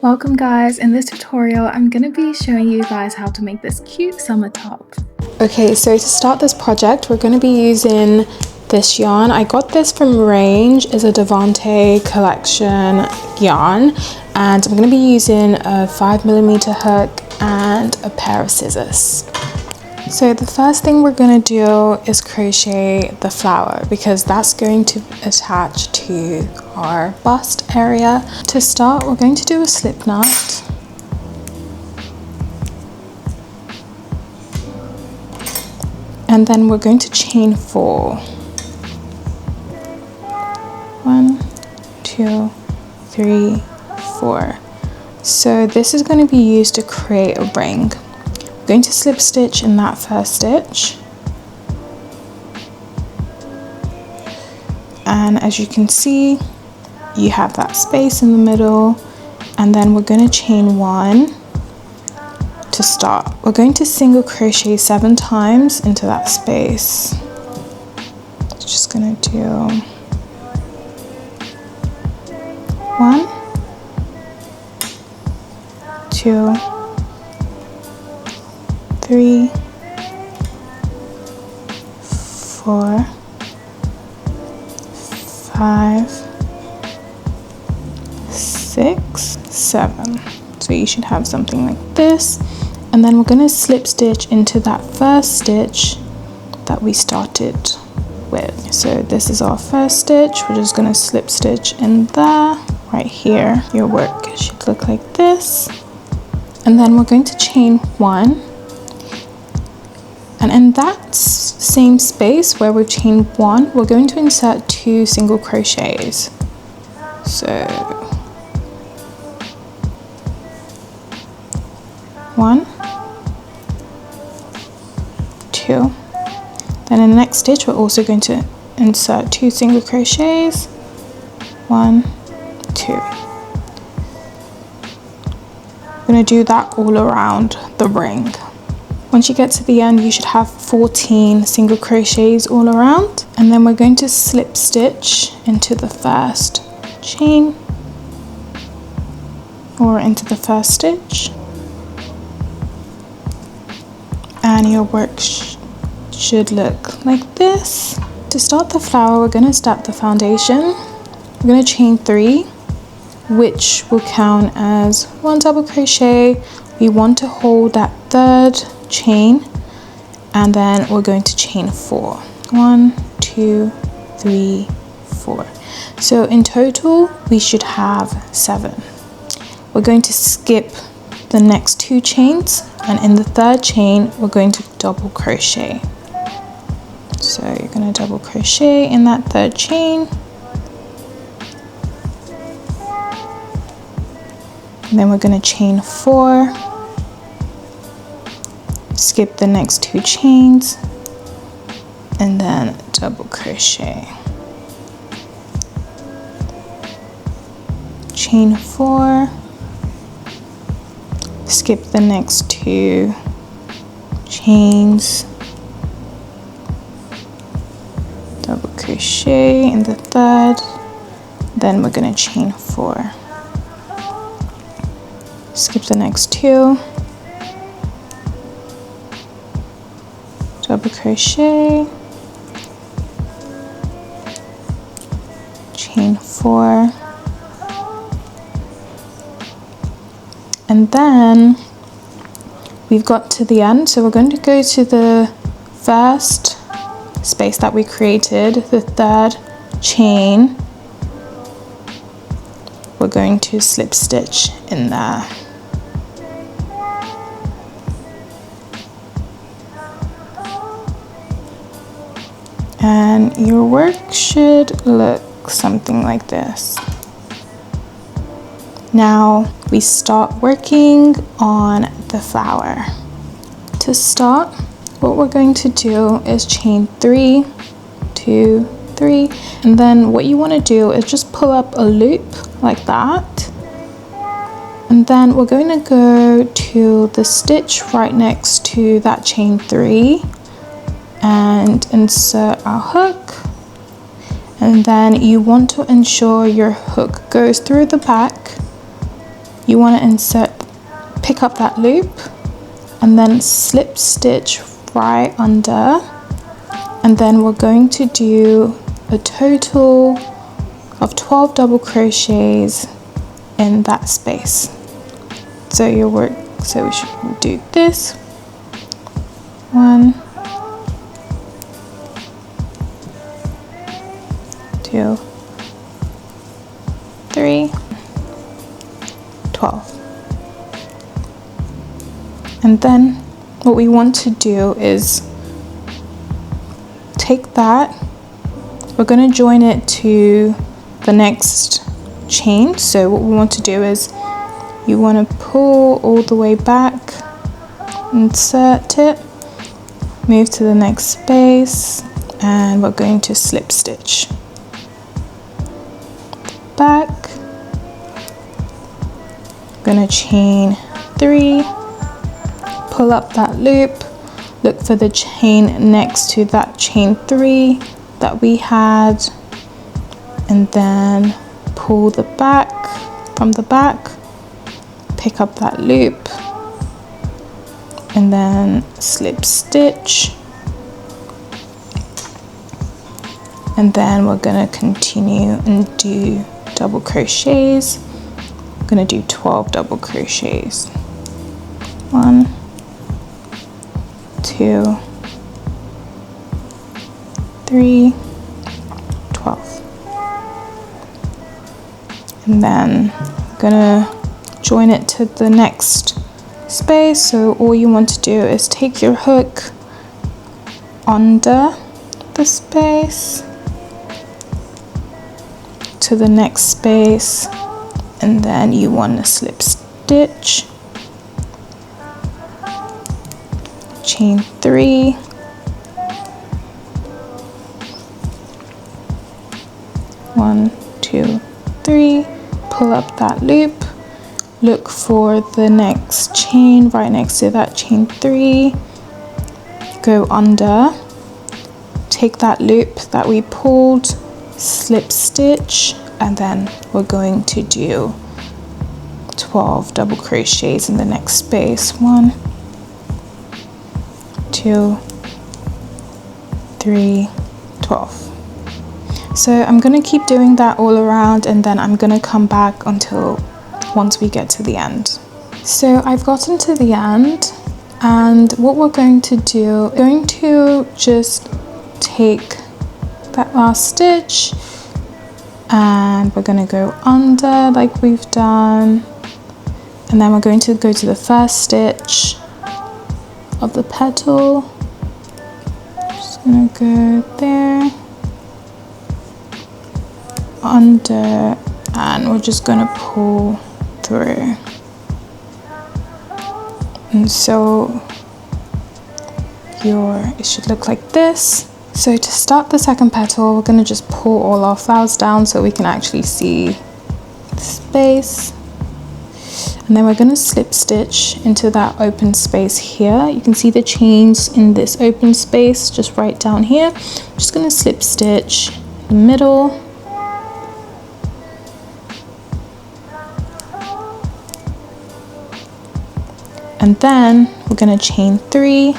Welcome guys, in this tutorial I'm going to be showing you guys how to make this cute summer top. Okay, so to start this project we're going to be using this yarn. I got this from Range, it's a Devante collection yarn, and I'm going to be using a 5mm hook and a pair of scissors. So the first thing we're going to do is crochet the flower because that's going to attach to our bust area. To start, we're going to do a slip knot. And then we're going to chain 4. 1, 2, 3, 4. So this is going to be used to create a ring. Going to slip stitch in that first stitch, and as you can see you have that space in the middle, and then we're going to chain 1 to start. We're going to single crochet 7 times into that space. Just going to do 1, 2, 3, 4, 5, 6, 7. So you should have something like this, and then we're going to slip stitch into that first stitch that we started with. So this is our first stitch. We're just going to slip stitch in there. Right here your work should look like this, and then we're going to chain 1. And in that same space where we've chained 1, we're going to insert 2 single crochets. So 1, 2. Then in the next stitch, we're also going to insert 2 single crochets. 1, 2. We're going to do that all around the ring. Once you get to the end, you should have 14 single crochets all around, and then we're going to slip stitch into the first chain or into the first stitch, and your work should look like this. To start the flower, we're going to start the foundation. We're going to chain 3, which will count as 1 double crochet. We want to hold that third chain, and then we're going to chain 4. 1, 2, 3, 4. So in total we should have 7. We're going to skip the next 2 chains, and in the third chain we're going to double crochet. So you're going to double crochet in that third chain, and then we're going to chain 4, skip the next 2 chains, and then double crochet, chain 4, skip the next 2 chains, double crochet in the third, then we're going to chain 4, skip the next 2, double crochet, chain 4, and then we've got to the end, so we're going to go to the first space that we created, the third chain. We're going to slip stitch in there. And your work should look something like this. Now we start working on the flower. To start, what we're going to do is chain 3, 2, 3, and then what you want to do is just pull up a loop like that, and then we're going to go to the stitch right next to that chain 3 and insert our hook, and then you want to ensure your hook goes through the back you want to pick up that loop and then slip stitch right under, and then we're going to do a total of 12 double crochets in that space. So we should do this 1, 2, 3, 12. And then what we want to do is take that, we're going to join it to the next chain. So what we want to do is you want to pull all the way back, insert it, move to the next space, and we're going to slip stitch back. I'm going to chain 3, pull up that loop, look for the chain next to that chain 3 that we had, and then pull the back from the back, pick up that loop, and then slip stitch, and then we're going to continue and do double crochets. I'm going to do 12 double crochets. 1, 2, 3, 12. And then I'm gonna join it to the next space. So all you want to do is take your hook under the space to the next space, and then you want to slip stitch, chain 3, one, 2, 3, pull up that loop, look for the next chain right next to that chain 3, go under, take that loop that we pulled, slip stitch, and then we're going to do 12 double crochets in the next space. 1, 2, 3, 12. So I'm going to keep doing that all around, and then I'm going to come back once we get to the end. So I've gotten to the end, and what we're going to do, we're going to just take that last stitch and we're going to go under like we've done, and then we're going to go to the first stitch of the petal. Just going to go there, under, and we're just going to pull through. And so it should look like this. So to start the second petal, we're going to just pull all our flowers down so we can actually see the space. And then we're going to slip stitch into that open space here. You can see the chains in this open space just right down here. I'm just going to slip stitch in the middle. And then we're going to chain 3.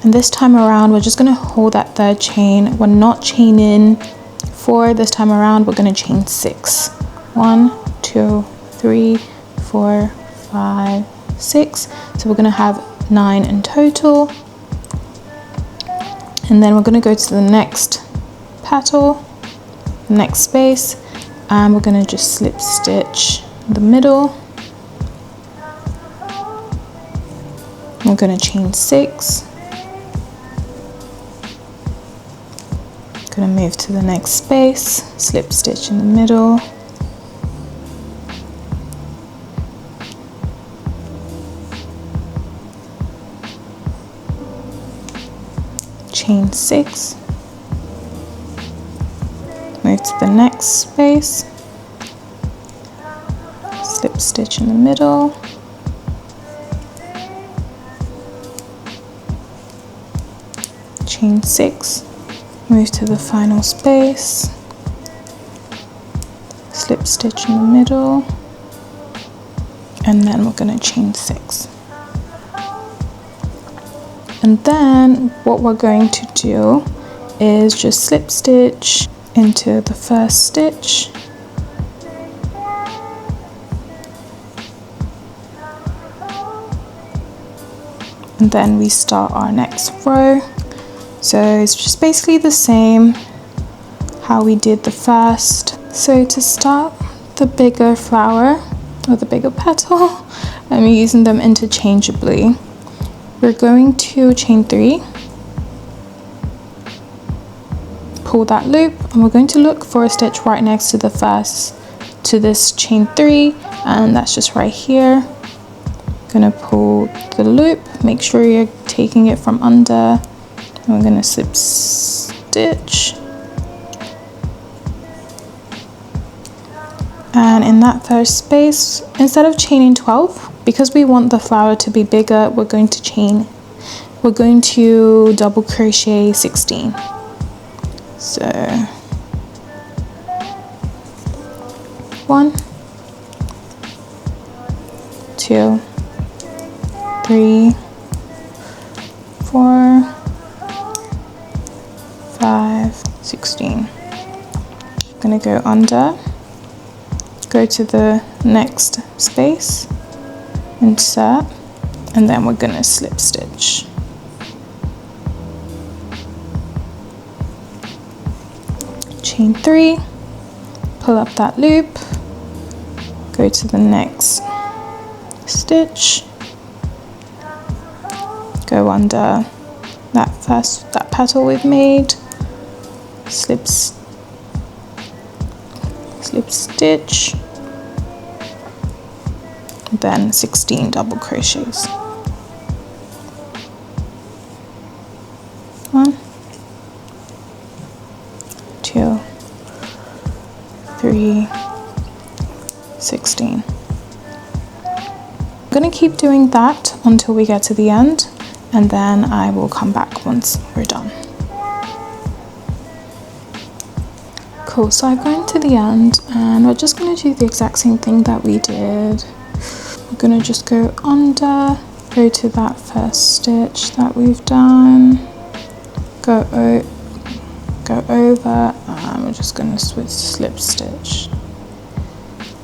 And this time around, we're just going to hold that third chain. We're not chaining 4 this time around. We're going to chain 6. 1, 2, 3, 4, 5, 6. So we're going to have 9 in total. And then we're going to go to the next petal, the next space, and we're going to just slip stitch in the middle. We're going to chain 6. Going to move to the next space, slip stitch in the middle, chain 6, move to the next space, slip stitch in the middle, chain 6, move to the final space, slip stitch in the middle, and then we're going to chain 6. And then what we're going to do is just slip stitch into the first stitch, and then we start our next row. So it's just basically the same how we did the first. So to start the bigger flower or the bigger petal, I'm using them interchangeably. We're going to chain 3, pull that loop, and we're going to look for a stitch right next to the first, to this chain 3, and that's just right here. Gonna pull the loop, make sure you're taking it from under, and we're gonna slip stitch. And in that first space, instead of chaining 12, because we want the flower to be bigger, we're going to double crochet 16. So 1, 2, 3, 4, 5, 16. I'm gonna go under, go to the next space, insert, and then we're gonna slip stitch. Chain 3, pull up that loop, go to the next stitch, go under that petal we've made, slip stitch, then 16 double crochets. 1, 2, 3, 16. I'm going to keep doing that until we get to the end, and then I will come back once we're done. Cool, so I've gone to the end, and we're just going to do the exact same thing that we did. We're going to just go under, go to that first stitch that we've done, go over, and we're just going to slip stitch.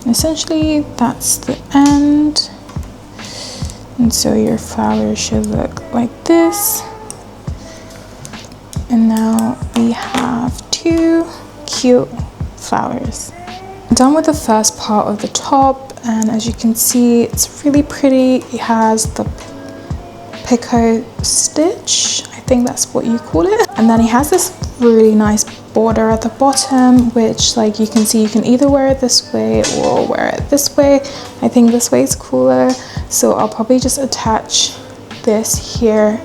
And essentially that's the end, and so your flower should look like this. And now we have 2 cute flowers. I'm done with the first part of the top, and as you can see, it's really pretty. It has the picot stitch, I think that's what you call it, and then it has this really nice border at the bottom, which, like you can see, you can either wear it this way or wear it this way. I think this way is cooler, so I'll probably just attach this here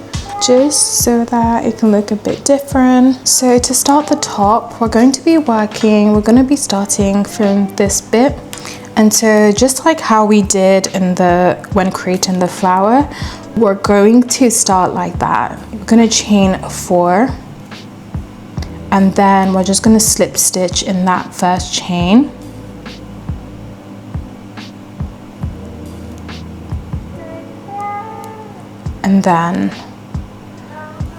just so that it can look a bit different. So to start the top, we're going to be starting from this bit. And so just like how we did when creating the flower, we're going to start like that. We're going to chain 4, and then we're just going to slip stitch in that first chain. And then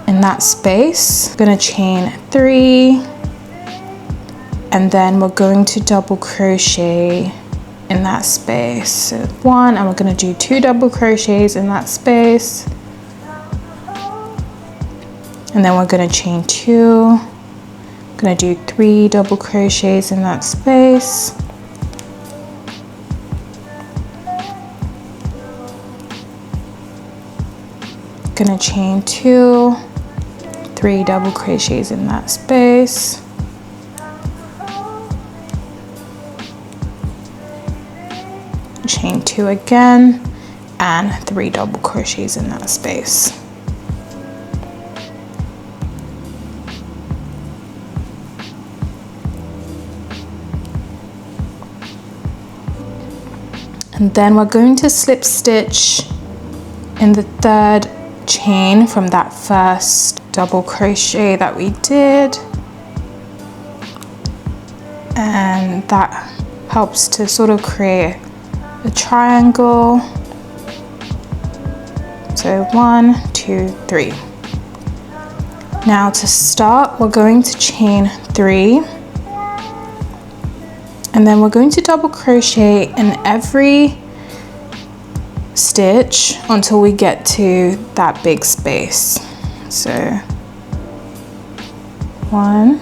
in that space, we're going to chain 3, and then we're going to double crochet in that space. So 1, and we're going to do 2 double crochets in that space, and then we're going to chain 2, going to do 3 double crochets in that space, going to chain 2, 3 double crochets in that space, chain 2 again, and 3 double crochets in that space. And then we're going to slip stitch in the 3rd chain from that first double crochet that we did, and that helps to sort of create a triangle. So 1, 2, 3. Now to start, we're going to chain 3, and then we're going to double crochet in every stitch until we get to that big space. So 1,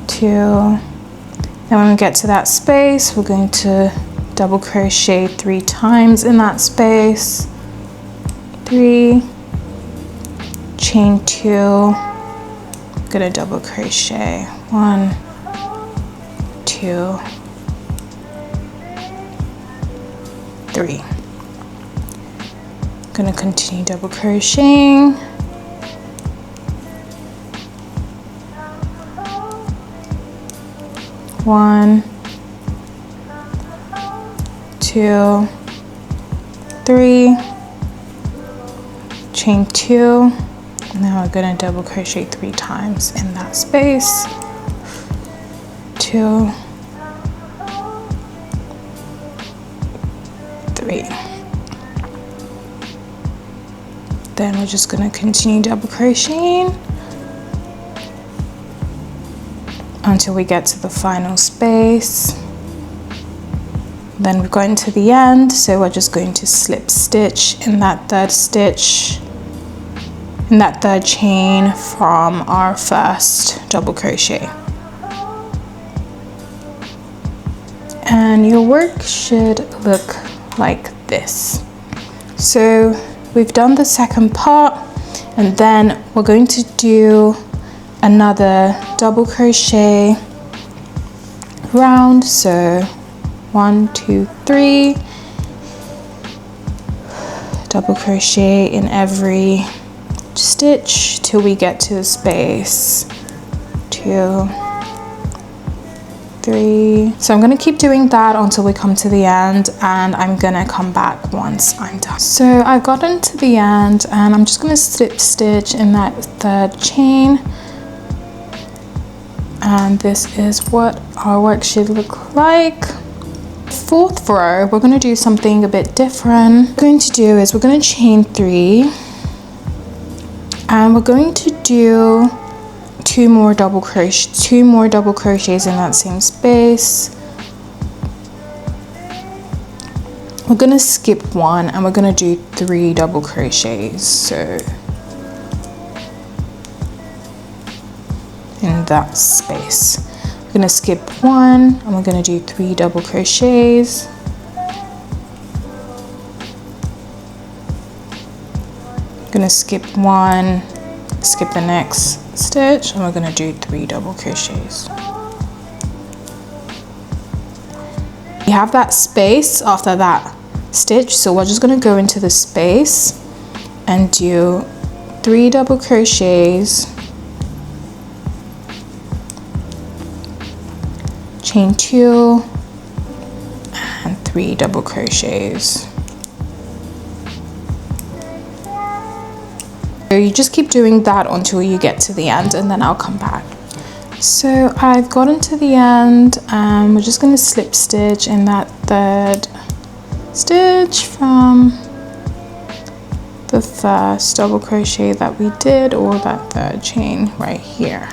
2, then when we get to that space, we're going to double crochet 3 times in that space. 3, chain 2, gonna double crochet 1, 2, 3. Gonna continue double crocheting. 1, 2, 3, chain 2. Now we're gonna double crochet 3 times in that space. 2, 3. Then we're just gonna continue double crocheting until we get to the final space. Then we've gotten to the end, so we're just going to slip stitch in that third stitch, in that third chain from our first double crochet. And your work should look like this. So we've done the second part, and then we're going to do another double crochet round. So 1, 2, 3, double crochet in every stitch till we get to the space. 2, 3. So I'm going to keep doing that until we come to the end, and I'm going to come back once I'm done. So I've gotten to the end, and I'm just going to slip stitch in that third chain, and this is what our work should look like. Fourth row, we're going to do something a bit different. What we're going to do is we're going to chain 3, and we're going to do 2 more double crochets in that same space. We're going to skip 1, and we're going to do 3 double crochets. So in that space, we're going to skip 1, and we're going to do 3 double crochets. Going to skip 1, skip the next stitch, and we're going to do 3 double crochets. We have that space after that stitch, so we're just going to go into the space and do 3 double crochets, chain 2, and 3 double crochets. So you just keep doing that until you get to the end, and then I'll come back. So I've gotten to the end, and we're just going to slip stitch in that third stitch from the first double crochet that we did, or that third chain right here.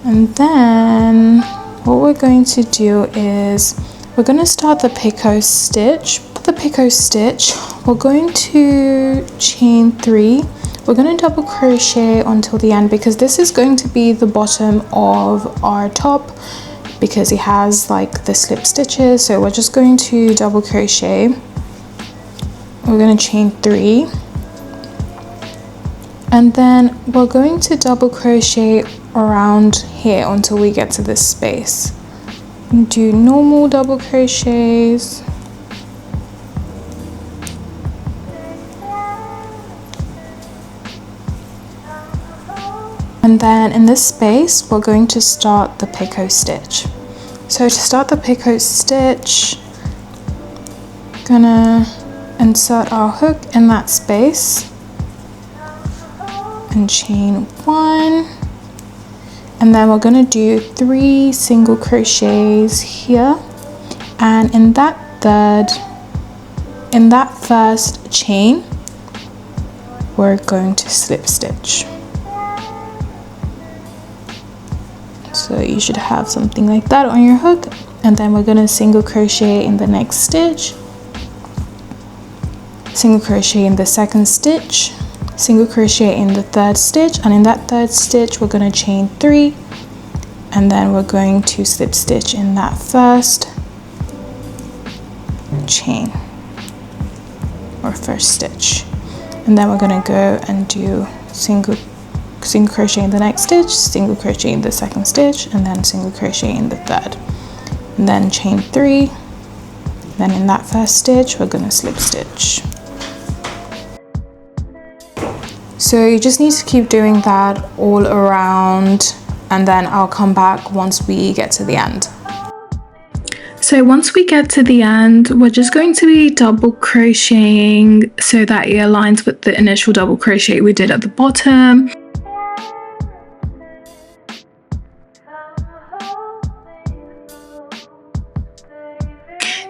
And then what we're going to do is we're going to start the picot stitch. For the picot stitch, we're going to chain 3. We're going to double crochet until the end, because this is going to be the bottom of our top, because it has like the slip stitches. So we're just going to double crochet. We're going to chain 3, and then we're going to double crochet around here until we get to this space. Do normal double crochets, and then in this space we're going to start the picot stitch. So to start the picot stitch, gonna insert our hook in that space and chain 1, and then we're going to do 3 single crochets here and in that first chain we're going to slip stitch. So you should have something like that on your hook, and then we're going to single crochet in the next stitch, single crochet in the second stitch, single crochet in the third stitch, and in that third stitch we're going to chain 3, and then we're going to slip stitch in that first chain or first stitch, and then we're going to go and do single crochet in the next stitch, single crochet in the second stitch, and then single crochet in the third, and then chain 3. Then in that first stitch we're going to slip stitch. So you just need to keep doing that all around, and then I'll come back once we get to the end. So once we get to the end, we're just going to be double crocheting so that it aligns with the initial double crochet we did at the bottom.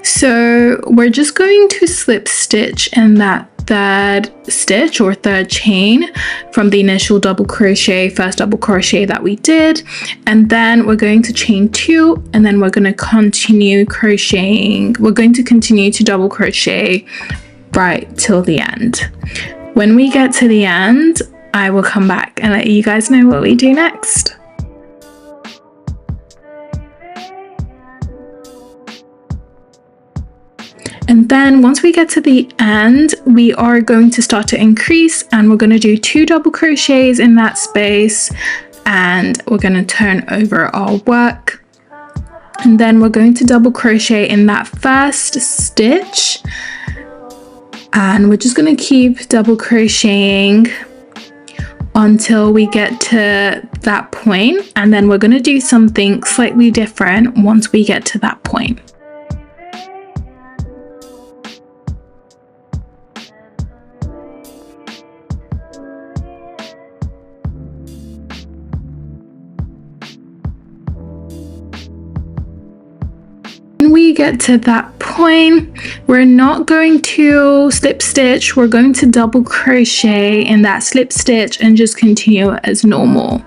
So we're just going to slip stitch in that third stitch or third chain from the initial double crochet, first double crochet that we did, and then we're going to chain 2, and then we're going to continue crocheting. We're going to continue to double crochet right till the end. When we get to the end, I will come back and let you guys know what we do next. And then once we get to the end, we are going to start to increase, and we're going to do 2 double crochets in that space, and we're going to turn over our work, and then we're going to double crochet in that first stitch, and we're just going to keep double crocheting until we get to that point, and then we're going to do something slightly different once we get to that point. When we get to that point, we're not going to slip stitch, we're going to double crochet in that slip stitch and just continue as normal.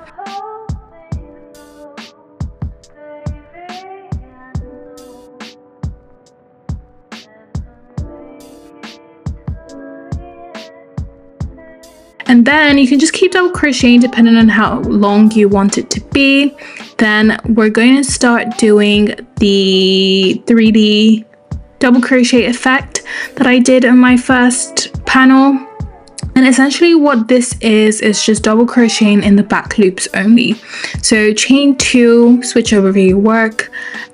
And then you can just keep double crocheting depending on how long you want it to be. Then we're going to start doing the 3D double crochet effect that I did in my first panel. And essentially what this is just double crocheting in the back loops only. So chain 2, switch over your work,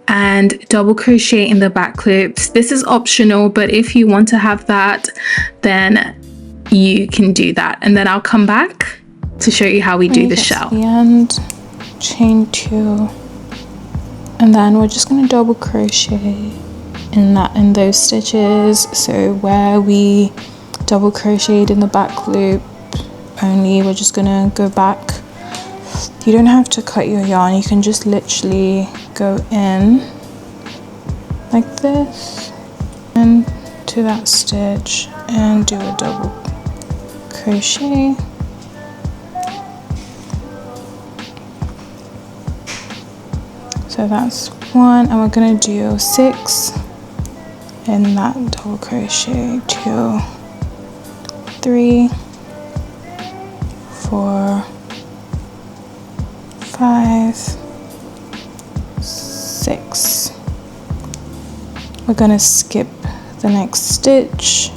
and double crochet in the back loops. This is optional, but if you want to have that, then you can do that, and then I'll come back to show you how we do the shell. The end, chain 2, and then we're just going to double crochet in those stitches. So where we double crocheted in the back loop only, we're just going to go back. You don't have to cut your yarn, you can just literally go in like this and to that stitch and do a double crochet. So that's 1, and we're going to do 6 in that double crochet, 2, 3, 4, 5, 6. We're going to skip the next stitch.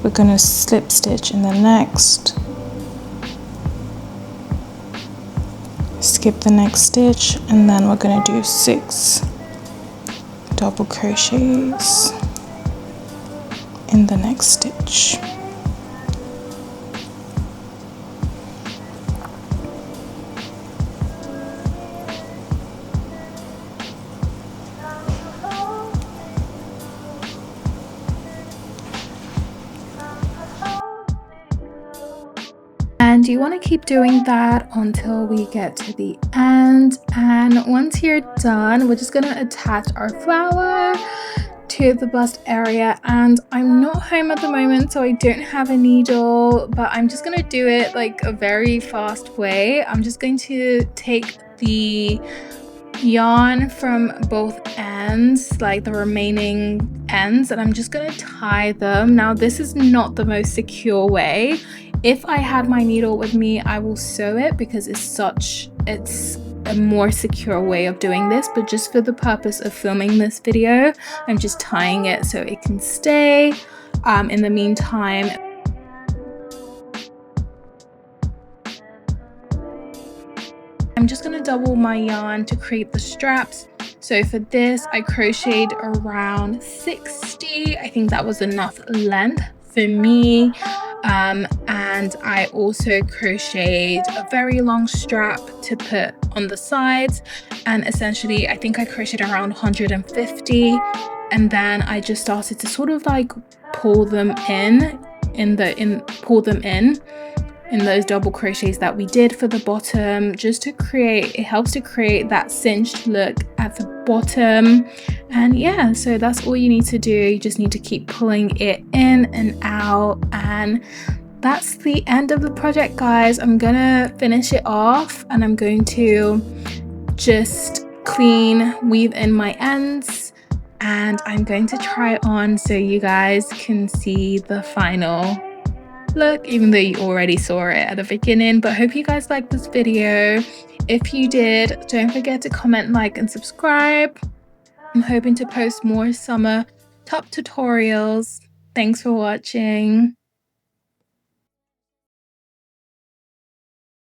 We're going to slip stitch in the next, skip the next stitch, and then we're going to do 6 double crochets in the next stitch. And you want to keep doing that until we get to the end. And once you're done, we're just going to attach our flower. to the bust area, and I'm not home at the moment, so I don't have a needle, but I'm just gonna do it like a very fast way. I'm just going to take the yarn from both ends, like the remaining ends, and I'm just going to tie them. Now this is not the most secure way. If I had my needle with me, I will sew it because it's a more secure way of doing this, but just for the purpose of filming this video, I'm just tying it so it can stay. In the meantime, I'm just going to double my yarn to create the straps. So for this, I crocheted around 60. I think that was enough length for me. And I also crocheted a very long strap to put on the sides. And essentially, I think I crocheted around 150. And then I just started to sort of like pull them in those double crochets that we did for the bottom, just to create, it helps to create that cinched look at the bottom. And yeah, so that's all you need to do. You just need to keep pulling it in and out, and that's the end of the project, guys. I'm gonna finish it off, and I'm going to just weave in my ends, and I'm going to try it on so you guys can see the final look, even though you already saw it at the beginning. But hope you guys liked this video. If you did, don't forget to comment, like, and subscribe. I'm hoping to post more summer top tutorials. Thanks for watching.